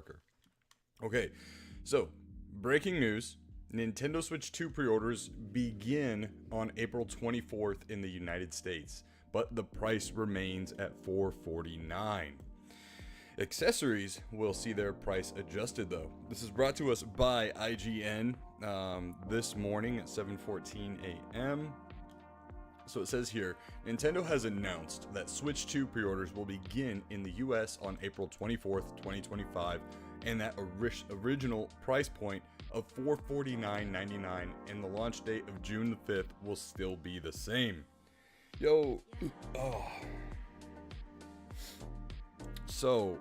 Parker. Okay, so breaking news. Nintendo Switch 2 pre-orders begin on April 24th in the United States, but the price remains at $449. Accessories will see their price adjusted though. This is brought to us by IGN this morning at 7:14 a.m. So it says here, Nintendo has announced that Switch 2 pre-orders will begin in the US on April 24th, 2025, and that original price point of $449.99 and the launch date of June the 5th will still be the same. So,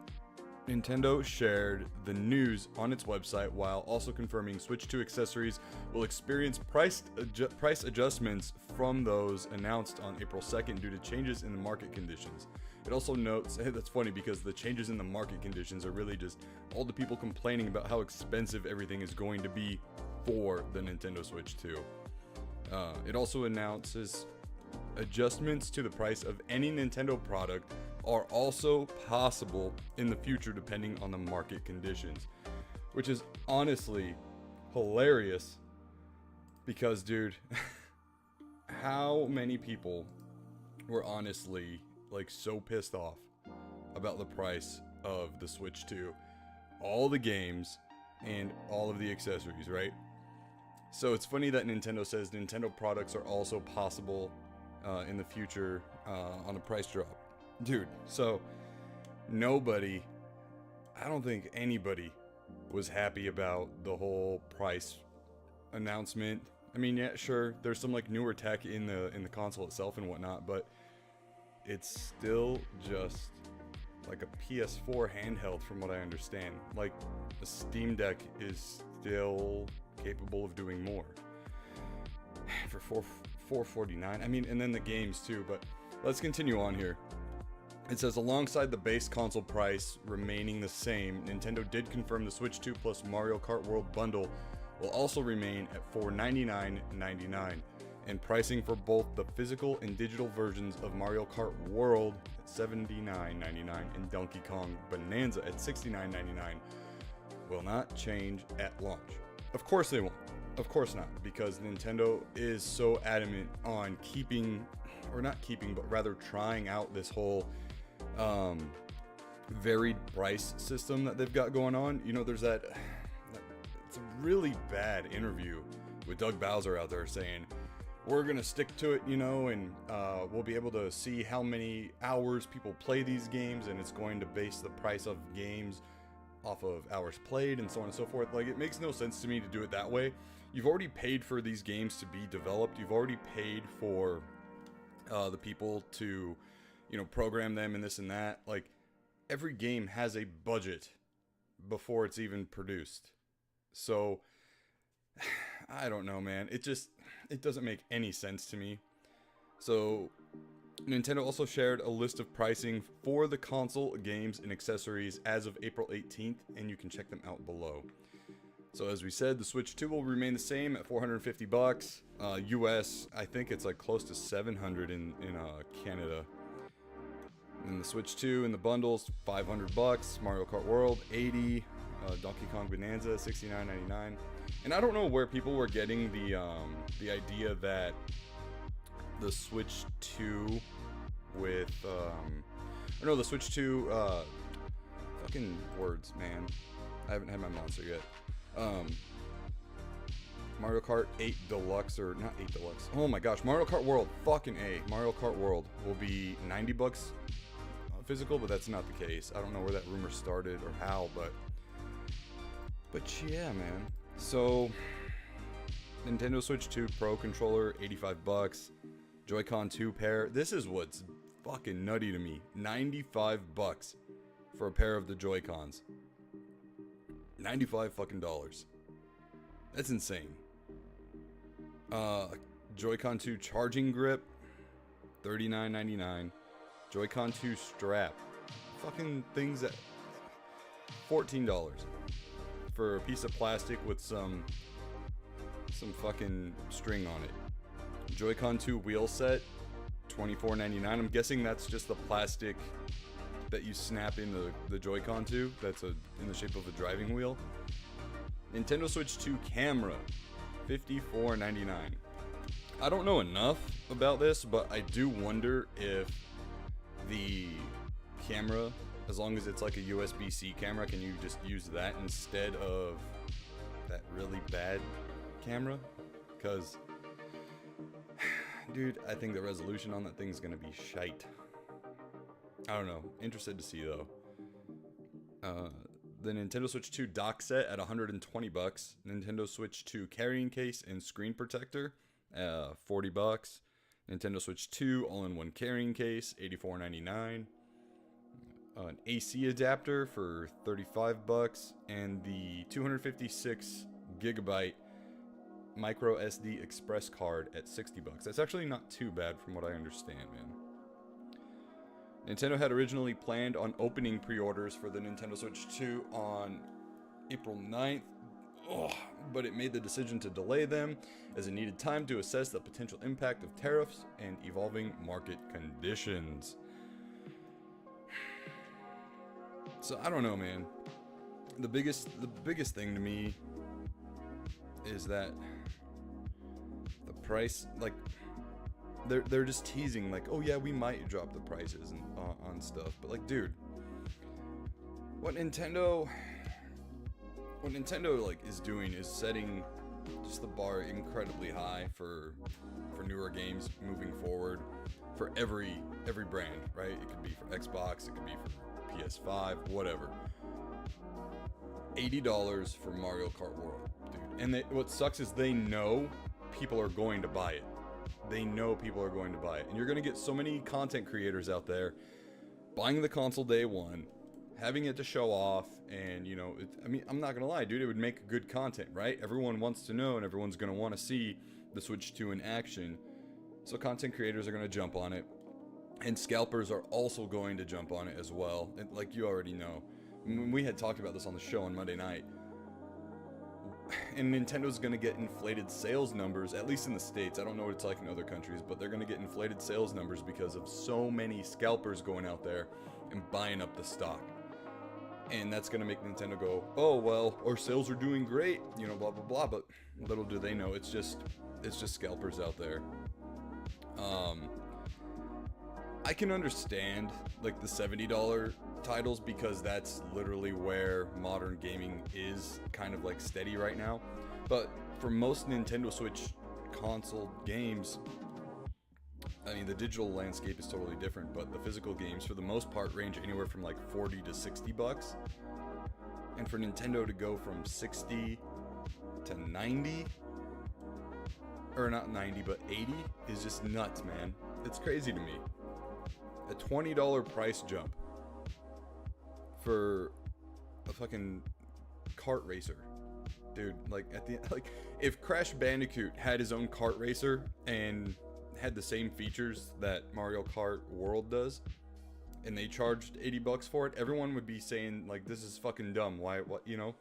Nintendo shared the news on its website while also confirming Switch 2 accessories will experience price adjustments from those announced on April 2nd due to changes in the market conditions. It also notes, that's funny because the changes in the market conditions are really just all the people complaining about how expensive everything is going to be for the Nintendo Switch 2. It also announces adjustments to the price of any Nintendo product are also possible in the future depending on the market conditions, which is honestly hilarious because, dude, how many people were honestly like so pissed off about the price of the Switch 2, all the games and all of the accessories, right? So it's funny that Nintendo says Nintendo products are also possible in the future on a price drop. Dude, so nobody, I don't think anybody was happy about the whole price announcement. I mean, yeah, sure, there's some like newer tech in the console itself and whatnot, but it's still just like a PS4 handheld from what I understand. Like, the Steam Deck is still capable of doing more. For $449, I mean, and then the games too, but let's continue on here. It says, alongside the base console price remaining the same, Nintendo did confirm the Switch 2 plus Mario Kart World bundle will also remain at $499.99, and pricing for both the physical and digital versions of Mario Kart World at $79.99 and Donkey Kong Bonanza at $69.99 will not change at launch. Of course they won't. Of course not, because Nintendo is so adamant on keeping, or not keeping, but rather trying out this whole varied price system that they've got going on. You know, there's that it's a really bad interview with Doug Bowser out there saying, we're gonna stick to it, you know, and we'll be able to see how many hours people play these games, and it's going to base the price of games off of hours played and so on and so forth. Like, it makes no sense to me to do it that way. You've already paid for these games to be developed. You've already paid for the people to, you know, program them and this and that. Like, every game has a budget before it's even produced. So, I don't know, man. It doesn't make any sense to me. So, Nintendo also shared a list of pricing for the console, games, and accessories as of April 18th, and you can check them out below. So as we said, the Switch 2 will remain the same at $450. US, I think it's like close to $700 in Canada. And the Switch 2 in the bundles, $500. Mario Kart World, $80. Donkey Kong Bonanza, $69.99. And I don't know where people were getting the idea that the Switch 2 with the Switch 2 fucking words, man. I haven't had my monster yet. Mario Kart 8 Deluxe, or not 8 Deluxe. Oh my gosh, Mario Kart World, fucking A. Mario Kart World will be $90 physical, but that's not the case. I don't know where that rumor started or how, but yeah, man. So Nintendo Switch 2 Pro controller, $85. Joy-Con 2 pair. This is what's fucking nutty to me. $95 for a pair of the Joy-Cons. 95 fucking dollars. That's insane. Joy-Con 2 charging grip, $39.99. Joy-Con 2 strap. Fucking things at $14 for a piece of plastic with some fucking string on it. Joy-Con 2 wheel set, $24.99. I'm guessing that's just the plastic that you snap in the Joy-Con to, that's in the shape of a driving wheel. Nintendo Switch 2 camera, $54.99. I don't know enough about this, but I do wonder if the camera, as long as it's like a USB-C camera, can you just use that instead of that really bad camera? Because, dude, I think the resolution on that thing's gonna be shite. I don't know. Interested to see though. The Nintendo Switch 2 dock set at $120. Nintendo Switch 2 carrying case and screen protector, $40. Nintendo Switch 2 all-in-one carrying case, $84.99. An AC adapter for $35, and the 256 gigabyte micro SD express card at $60. That's actually not too bad from what I understand, man. Nintendo had originally planned on opening pre-orders for the Nintendo Switch 2 on April 9th, but it made the decision to delay them as it needed time to assess the potential impact of tariffs and evolving market conditions. So I don't know, man. The biggest thing to me is that the price, like, they're just teasing, like, oh yeah, we might drop the prices and on stuff, but like, dude, what Nintendo like is doing is setting just the bar incredibly high for newer games moving forward for every brand, right? It could be for Xbox, it could be for PS5, whatever. $80 for Mario Kart World, dude. And what sucks is they know people are going to buy it. They know people are going to buy it. And you're going to get so many content creators out there buying the console day one, having it to show off, and, you know, I mean, I'm not going to lie, dude, it would make good content, right? Everyone wants to know, and everyone's going to want to see the Switch 2 in action. So content creators are going to jump on it. And scalpers are also going to jump on it as well. And like you already know. We had talked about this on the show on Monday night. And Nintendo's going to get inflated sales numbers, at least in the States. I don't know what it's like in other countries, but they're going to get inflated sales numbers because of so many scalpers going out there and buying up the stock. And that's going to make Nintendo go, oh, well, our sales are doing great, you know, blah, blah, blah. But little do they know, it's just scalpers out there. I can understand, like, the $70 titles because that's literally where modern gaming is kind of like steady right now. But for most Nintendo Switch console games, I mean, the digital landscape is totally different, but the physical games for the most part range anywhere from like $40 to $60. And for Nintendo to go from 60 to 90, or not 90 but 80, is just nuts, man. It's crazy to me. A $20 price jump for a fucking kart racer, dude. Like, if Crash Bandicoot had his own kart racer and had the same features that Mario Kart World does, and they charged $80 for it, everyone would be saying, like, this is fucking dumb. Why? What? You know,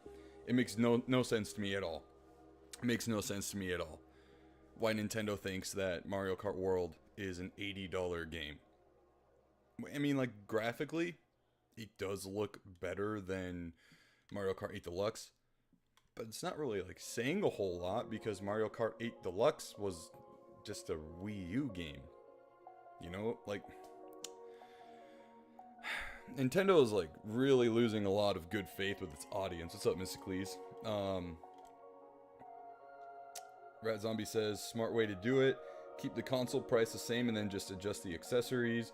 it makes no sense to me at all. It makes no sense to me at all. Why Nintendo thinks that Mario Kart World is an $80 game. I mean, like, graphically, it does look better than Mario Kart 8 Deluxe, but it's not really, like, saying a whole lot because Mario Kart 8 Deluxe was just a Wii U game. You know, like, Nintendo is, like, really losing a lot of good faith with its audience. What's up, Mysticles? Rat Zombie says, smart way to do it. Keep the console price the same and then just adjust the accessories.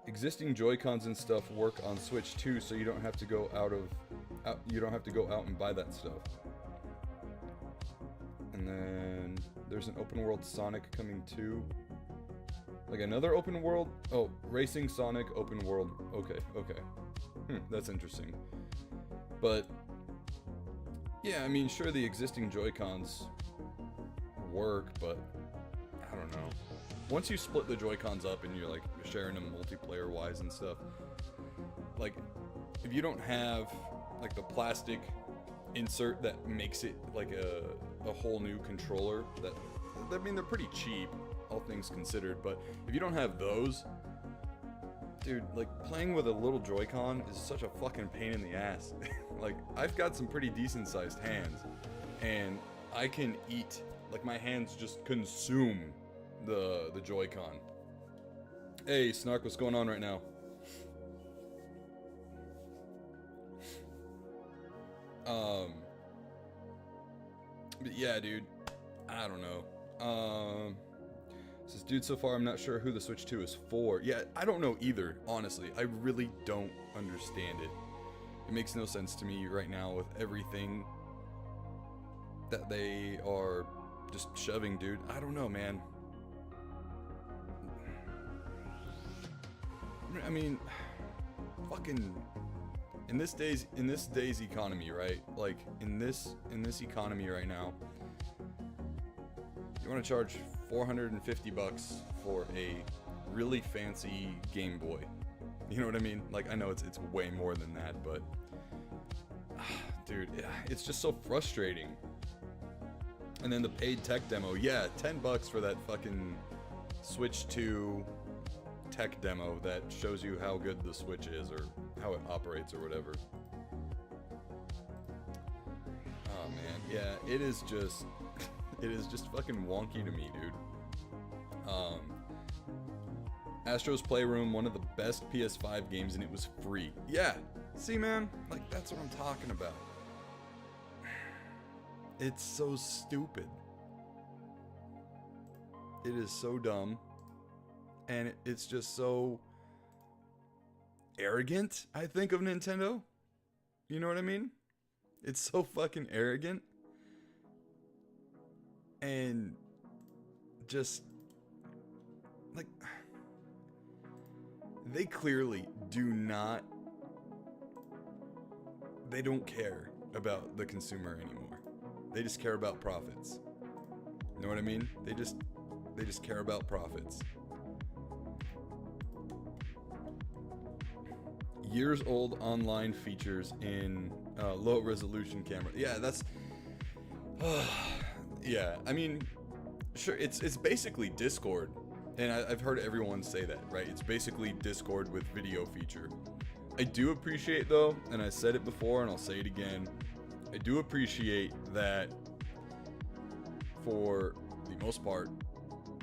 Existing Joy-Cons and stuff work on Switch 2, so you don't have to go out and buy that stuff. And then there's an open world Sonic coming too. Like another open world? Oh, Racing Sonic open world. Okay. That's interesting. But yeah, I mean, sure, the existing Joy-Cons work, but I don't know. Once you split the Joy-Cons up and you're like sharing them multiplayer wise and stuff, like, if you don't have like the plastic insert that makes it like a whole new controller, that, I mean, they're pretty cheap, all things considered, but if you don't have those, dude, like, playing with a little Joy-Con is such a fucking pain in the ass. Like, I've got some pretty decent-sized hands, and I can eat, like, my hands just consume the Joy-Con. Hey, Snark, what's going on right now? But yeah, dude, I don't know. Says, dude, so far I'm not sure who the Switch 2 is for. Yeah, I don't know either, honestly. I really don't understand it. It makes no sense to me right now with everything that they are just shoving, dude. I don't know, man. I mean, fucking in this day's economy, right? Like in this economy right now, you want to charge $450 for a really fancy Game Boy. You know what I mean? Like, I know it's way more than that, but dude, it's just so frustrating. And then the paid tech demo, yeah, $10 for that fucking Switch 2 tech demo that shows you how good the Switch is or how it operates or whatever. Oh man, yeah, it is just fucking wonky to me, dude. Astro's Playroom, one of the best PS5 games, and it was free. Yeah, see, man, like, that's what I'm talking about. It's so stupid. It is so dumb. And it's just so arrogant, I think, of Nintendo. You know what I mean? It's so fucking arrogant. And just, like, they clearly do not, they don't care about the consumer anymore. They just care about profits. You know what I mean? They just care about profits. Years old online features in low resolution camera. Yeah, that's yeah, I mean, sure, it's basically Discord, and I've heard everyone say that, right? It's basically Discord with video feature. I do appreciate, though, and I said it before and I'll say it again, I do appreciate that for the most part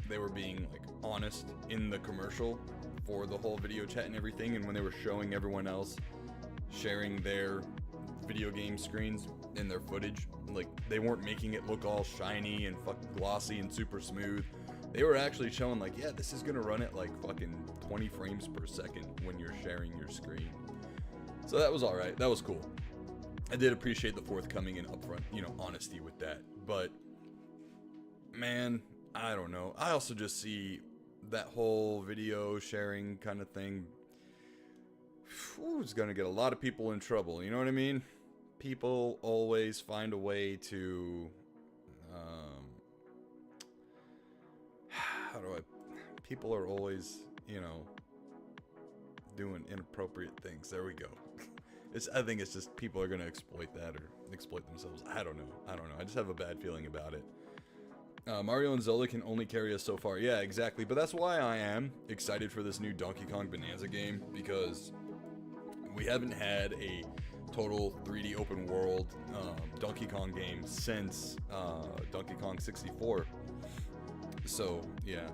they were being, like, honest in the commercial for the whole video chat and everything, and when they were showing everyone else sharing their video game screens and their footage, like, they weren't making it look all shiny and fucking glossy and super smooth. They were actually showing, like, yeah, this is gonna run at like fucking 20 frames per second when you're sharing your screen. So that was alright, that was cool. I did appreciate the forthcoming and upfront, you know, honesty with that. But man, I don't know. I also just see that whole video sharing kind of thing, it's gonna get a lot of people in trouble. You know what I mean? People always find a way to, people are always, you know, doing inappropriate things. There we go. I think it's just people are gonna exploit that or exploit themselves. I don't know. I just have a bad feeling about it. Mario and Zelda can only carry us so far. Yeah, exactly. But that's why I am excited for this new Donkey Kong Bonanza game, because we haven't had a total 3D open world Donkey Kong game since Donkey Kong 64. So, yeah.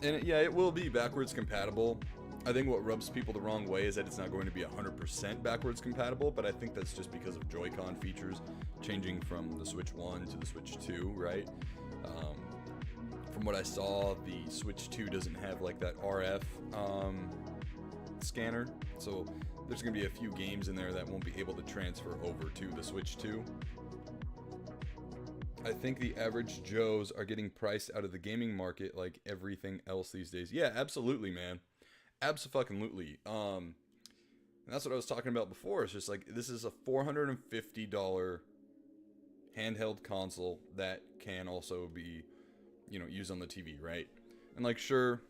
And it will be backwards compatible. I think what rubs people the wrong way is that it's not going to be 100% backwards compatible, but I think that's just because of Joy-Con features changing from the Switch 1 to the Switch 2, right? From what I saw, the Switch 2 doesn't have like that RF scanner, so there's going to be a few games in there that won't be able to transfer over to the Switch 2. I think the average Joes are getting priced out of the gaming market like everything else these days. Yeah, absolutely, man. Abso-fucking-lutely. And that's what I was talking about before. It's just like, this is a $450 handheld console that can also be, you know, used on the TV, right? And like, sure,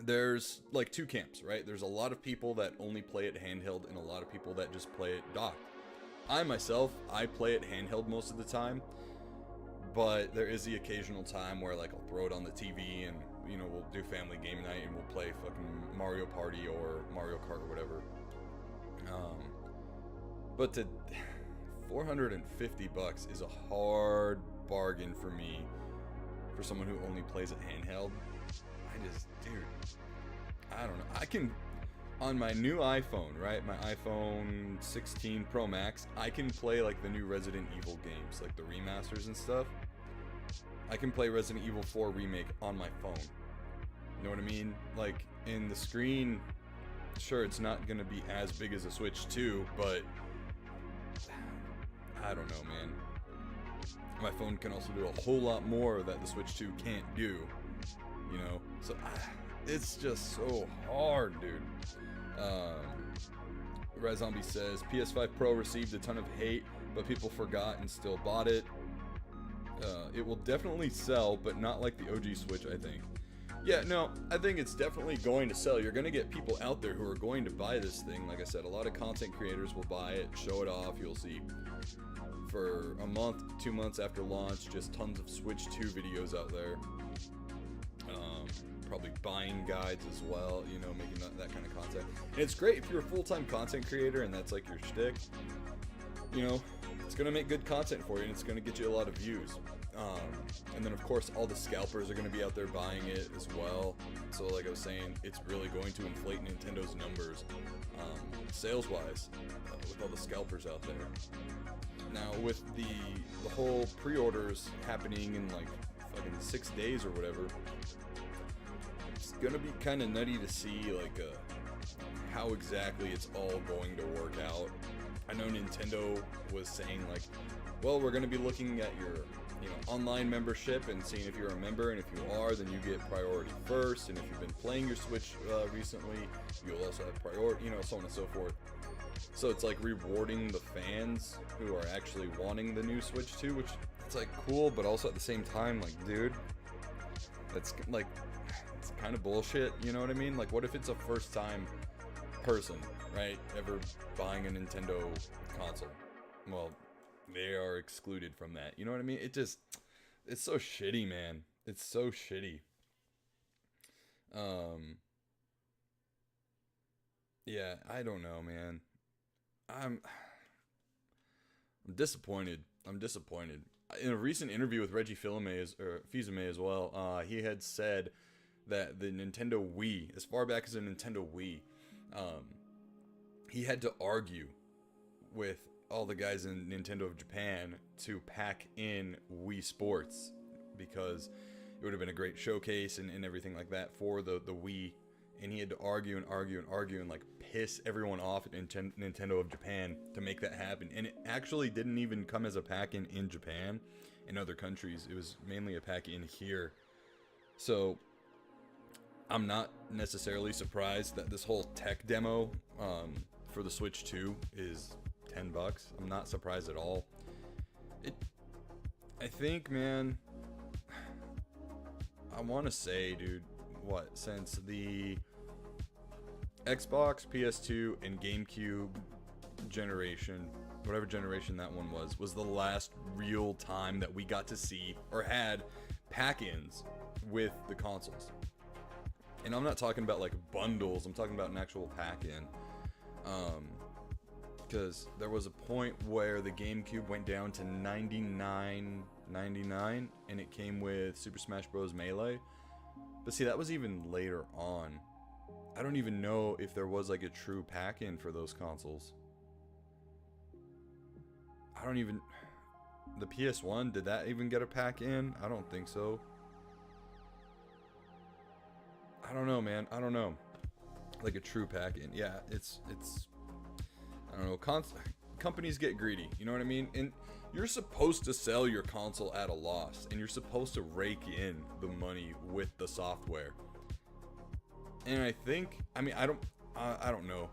there's like two camps, right? There's a lot of people that only play it handheld and a lot of people that just play it docked. I play it handheld most of the time, but there is the occasional time where like I'll throw it on the TV and we'll do family game night and we'll play fucking Mario Party or Mario Kart or whatever. But to $450 is a hard bargain for me, for someone who only plays it handheld. Dude, I don't know. I can, on my new iPhone, right? My iPhone 16 Pro Max, I can play like the new Resident Evil games, like the remasters and stuff. I can play Resident Evil 4 Remake on my phone. You know what I mean? Like, in the screen, sure, it's not gonna be as big as a Switch 2, but I don't know, man. My phone can also do a whole lot more that the Switch 2 can't do, you know? So, it's just so hard, dude. Red Zombie says, PS5 Pro received a ton of hate, but people forgot and still bought it. It will definitely sell, but not like the OG Switch, I think. Yeah, no, I think it's definitely going to sell. You're going to get people out there who are going to buy this thing. Like I said, a lot of content creators will buy it, show it off. You'll see for a month, 2 months after launch, just tons of Switch 2 videos out there. Probably buying guides as well, you know, making that kind of content. And it's great if you're a full-time content creator and that's like your shtick. You know, it's going to make good content for you and it's going to get you a lot of views. And then of course all the scalpers are going to be out there buying it as well. So like I was saying, it's really going to inflate Nintendo's numbers sales wise with all the scalpers out there. Now with the whole pre-orders happening in like fucking 6 days or whatever, it's gonna be kind of nutty to see like how exactly it's all going to work out. I know Nintendo was saying like, well, we're gonna be looking at your online membership and seeing if you're a member, and if you are, then you get priority first, and if you've been playing your Switch recently, you'll also have priority, so on and so forth. So it's like rewarding the fans who are actually wanting the new Switch 2, which it's like cool, but also at the same time, like, dude, that's like, it's kind of bullshit, you know what I mean? Like, what if it's a first time person, right, ever buying a Nintendo console? Well, they are excluded from that, you know what I mean? It's so shitty, man. It's so shitty. Yeah, I don't know, man. I'm disappointed. I'm disappointed. In a recent interview with Reggie Fils-Aimé as well, he had said that the Nintendo Wii, as far back as the Nintendo Wii, he had to argue with all the guys in Nintendo of Japan to pack in Wii Sports, because it would have been a great showcase and everything like that for the Wii. And he had to argue and like piss everyone off at Nintendo of Japan to make that happen. And it actually didn't even come as a pack-in in Japan. In other countries, it was mainly a pack-in here. So I'm not necessarily surprised that this whole tech demo for the Switch 2 is $10. I'm not surprised at all. I think, man, I want to say, dude, since the Xbox, PS2, and GameCube generation, whatever generation that one was the last real time that we got to see or had pack-ins with the consoles. And I'm not talking about like bundles, I'm talking about an actual pack-in. Because there was a point where the GameCube went down to $99.99 and it came with Super Smash Bros. Melee. But see, that was even later on. I don't even know if there was like a true pack-in for those consoles. The PS1, did that even get a pack-in? I don't think so. I don't know, man. I don't know. Like a true pack-in. Yeah, it's I don't know. Companies get greedy, you know what I mean? And you're supposed to sell your console at a loss, and you're supposed to rake in the money with the software. And I think, I don't know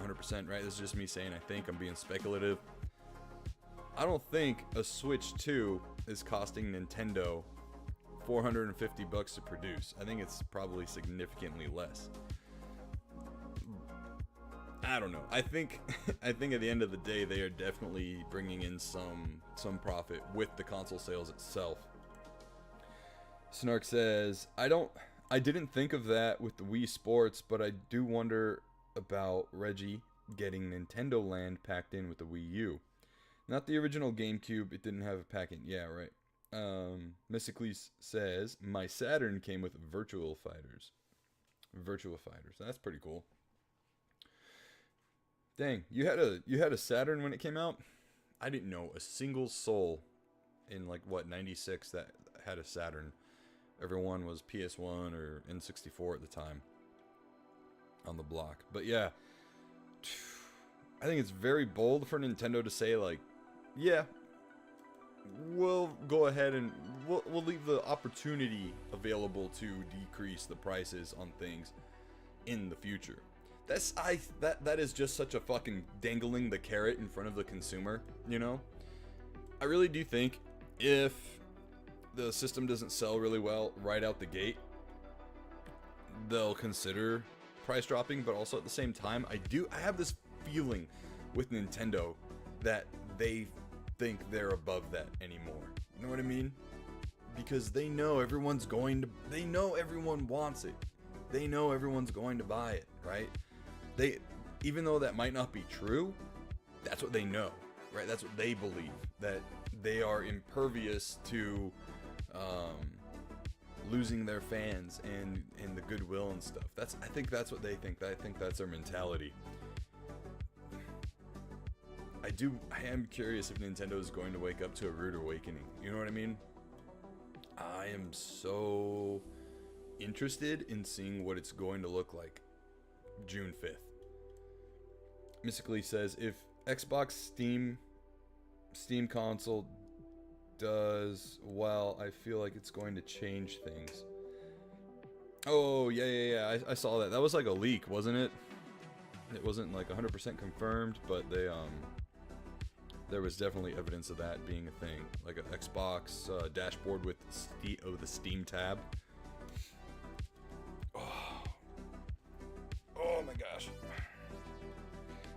100%, right? This is just me saying I think. I'm being speculative. I don't think a Switch 2 is costing Nintendo $450 to produce. I think it's probably significantly less. I don't know. I think at the end of the day, they are definitely bringing in some profit with the console sales itself. Snark says, I I didn't think of that with the Wii Sports, but I do wonder about Reggie getting Nintendo Land packed in with the Wii U. Not the original GameCube, it didn't have a pack in. Yeah, right. Mystically says, my Saturn came with Virtua Fighters. Virtua Fighters. That's pretty cool. Dang, you had a Saturn when it came out? I didn't know a single soul in like what 96 that had a Saturn. Everyone was PS1 or N64 at the time on the block. But yeah, I think it's very bold for Nintendo to say like, yeah, we'll go ahead and we'll leave the opportunity available to decrease the prices on things in the future. That is just such a fucking dangling the carrot in front of the consumer, you know? I really do think if the system doesn't sell really well right out the gate, they'll consider price dropping, but also at the same time, I have this feeling with Nintendo that they think they're above that anymore. You know what I mean? Because they know everyone wants it. They know everyone's going to buy it, right? Even though that might not be true, that's what they know, right? That's what they believe, that they are impervious to losing their fans and the goodwill and stuff. I think that's what they think. I think that's their mentality. I am curious if Nintendo is going to wake up to a rude awakening. You know what I mean? I am so interested in seeing what it's going to look like June 5th. Mystically says, if Xbox Steam console does well, I feel like it's going to change things. Oh, yeah. I saw that. That was like a leak, wasn't it? It wasn't like 100% confirmed, but there was definitely evidence of that being a thing. Like an Xbox dashboard with the Steam tab. Oh my gosh.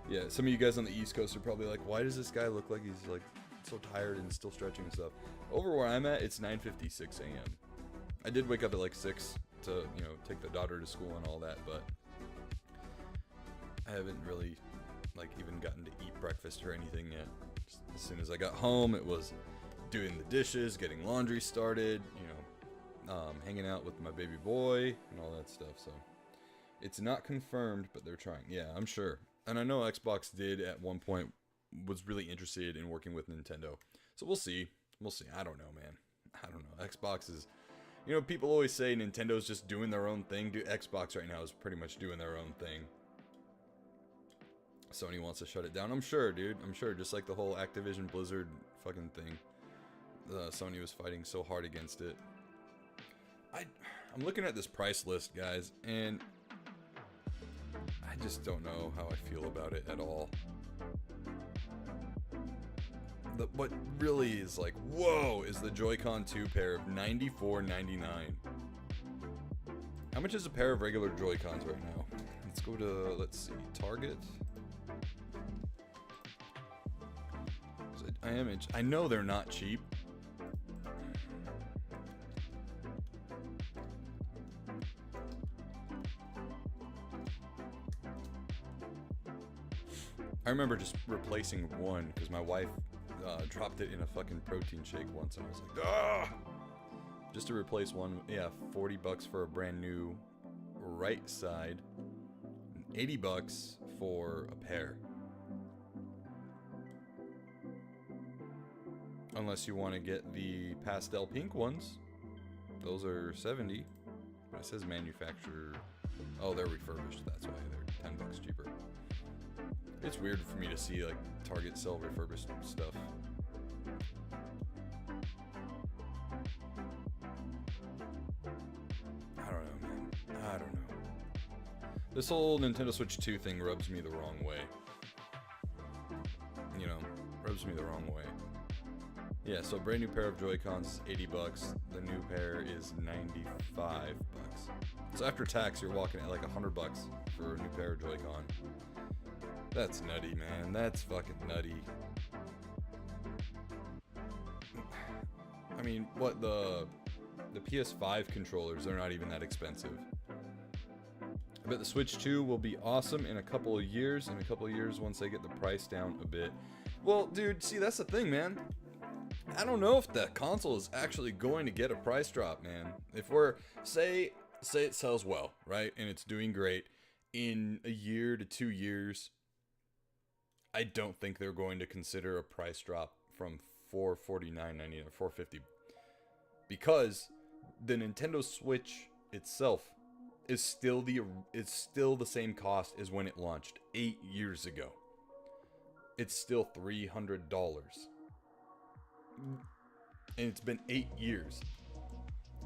Yeah, some of you guys on the East Coast are probably like, why does this guy look like he's like so tired and still stretching and stuff? Over where I'm at, it's 9:56 a.m. I did wake up at like 6 to, take the daughter to school and all that, but I haven't really like even gotten to eat breakfast or anything yet. Just as soon as I got home, it was doing the dishes, getting laundry started, hanging out with my baby boy and all that stuff. So it's not confirmed, but they're trying. Yeah, I'm sure. And I know Xbox did at one point was really interested in working with Nintendo. So we'll see. I don't know, man. I don't know. Xbox is, people always say Nintendo's just doing their own thing. Xbox right now is pretty much doing their own thing. Sony wants to shut it down. I'm sure, dude. I'm sure. Just like the whole Activision Blizzard fucking thing. Sony was fighting so hard against it. I'm looking at this price list, guys, and I just don't know how I feel about it at all. What really is like, whoa, is the Joy-Con 2 pair of $94.99. How much is a pair of regular Joy-Cons right now? Let's go to, let's see, Target. I know they're not cheap. I remember just replacing one because my wife dropped it in a fucking protein shake once, and I was like, ah! Just to replace one, yeah, $40 for a brand new right side, $80 for a pair. Unless you want to get the pastel pink ones, those are $70. But it says manufacturer. Oh, they're refurbished. That's why they're $10 cheaper. It's weird for me to see like Target sell refurbished stuff. I don't know, man. I don't know. This whole Nintendo Switch 2 thing rubs me the wrong way. Rubs me the wrong way. Yeah, so brand new pair of Joy-Cons is $80. The new pair is $95. So after tax, you're walking at like $100 for a new pair of Joy-Con. That's nutty, man. That's fucking nutty. I mean, what the the PS5 controllers are not even that expensive. I bet the Switch 2 will be awesome in a couple of years. In a couple of years, once they get the price down a bit. Well, dude, see, that's the thing, man. I don't know if the console is actually going to get a price drop, man. If we're, say it sells well, right? And it's doing great. In a year to 2 years, I don't think they're going to consider a price drop from $449.99 or $450. Because the Nintendo Switch itself is still the same cost as when it launched 8 years ago. It's still $300. And it's been 8 years.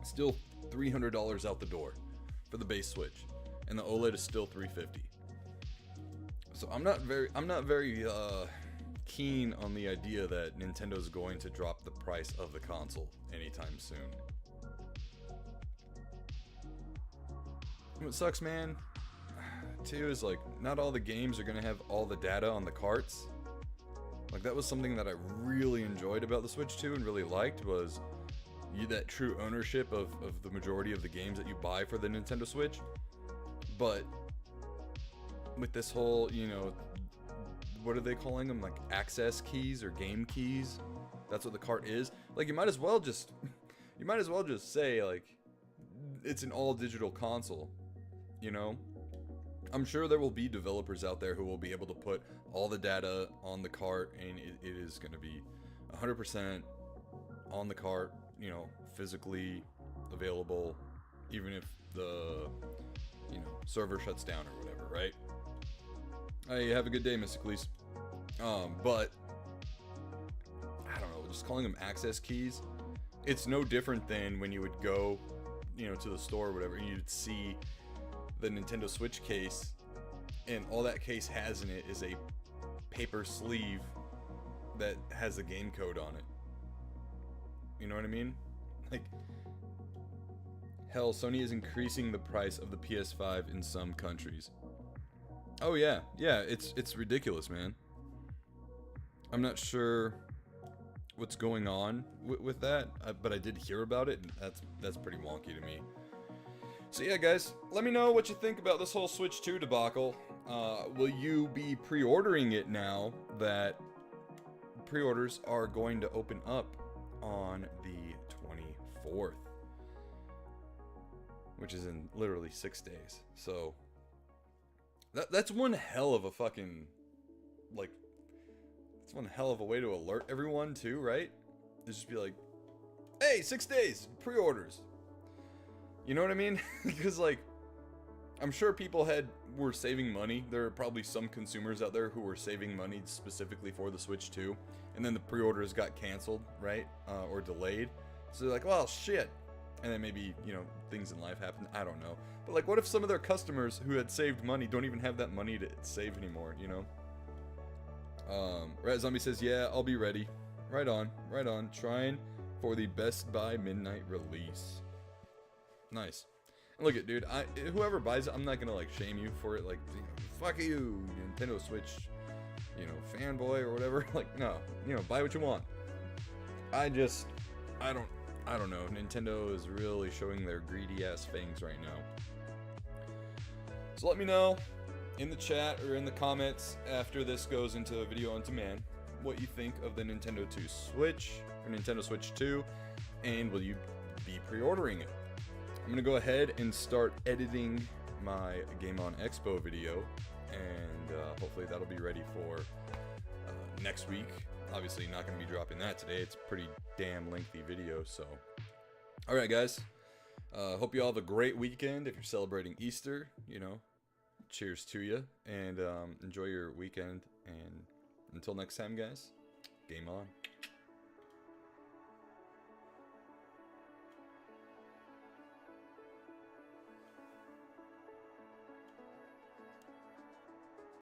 Still $300 out the door for the base Switch, and the OLED is still $350. So I'm not very keen on the idea that Nintendo's going to drop the price of the console anytime soon. What sucks, man, too, is like not all the games are gonna have all the data on the carts. Like, that was something that I really enjoyed about the Switch 2 and really liked, was that true ownership of the majority of the games that you buy for the Nintendo Switch. But with this whole, you know, what are they calling them? Like access keys or game keys? That's what the cart is. Like, you might as well just say, like, it's an all digital console, you know? I'm sure there will be developers out there who will be able to put all the data on the cart, and it is going to be 100% on the cart, you know, physically available, even if the, you know, server shuts down or whatever, right? Hey, have a good day, Mysticles. But I don't know, just calling them access keys, it's no different than when you would go, you know, to the store or whatever, and you'd see the Nintendo Switch case, and all that case has in it is a paper sleeve that has a game code on it. You know what I mean? Like, hell, Sony is increasing the price of the PS5 in some countries. Oh yeah, it's ridiculous, man. I'm not sure what's going on with that, but I did hear about it, and that's pretty wonky to me. So yeah, guys, let me know what you think about this whole Switch 2 debacle. Will you be pre-ordering it now that pre-orders are going to open up on the 24th? Which is in literally 6 days. So that's one hell of a fucking, like, it's one hell of a way to alert everyone too, right? It's just be like, hey, 6 days, pre-orders. You know what I mean? Because, like, I'm sure people were saving money. There are probably some consumers out there who were saving money specifically for the Switch 2, and then the pre-orders got canceled, right? Or delayed. So they're like, well, shit. And then maybe, you know, things in life happen. I don't know. But, like, what if some of their customers who had saved money don't even have that money to save anymore, you know? Rat Zombie says, yeah, I'll be ready. Right on. Trying for the Best Buy midnight release. Nice. And look at, dude, whoever buys it, I'm not gonna, like, shame you for it, like, you know, fuck you, Nintendo Switch, you know, fanboy or whatever. Like, no, you know, buy what you want. I don't know. Nintendo is really showing their greedy ass fangs right now. So let me know in the chat or in the comments after this goes into a video on demand what you think of the Nintendo 2 Switch or Nintendo Switch 2, and will you be pre-ordering it? I'm gonna go ahead and start editing my Game On Expo video, and hopefully that'll be ready for next week. Obviously not gonna be dropping that today. It's a pretty damn lengthy video, so. Alright, guys. Hope you all have a great weekend. If you're celebrating Easter, you know, cheers to you, and enjoy your weekend, and until next time, guys, game on.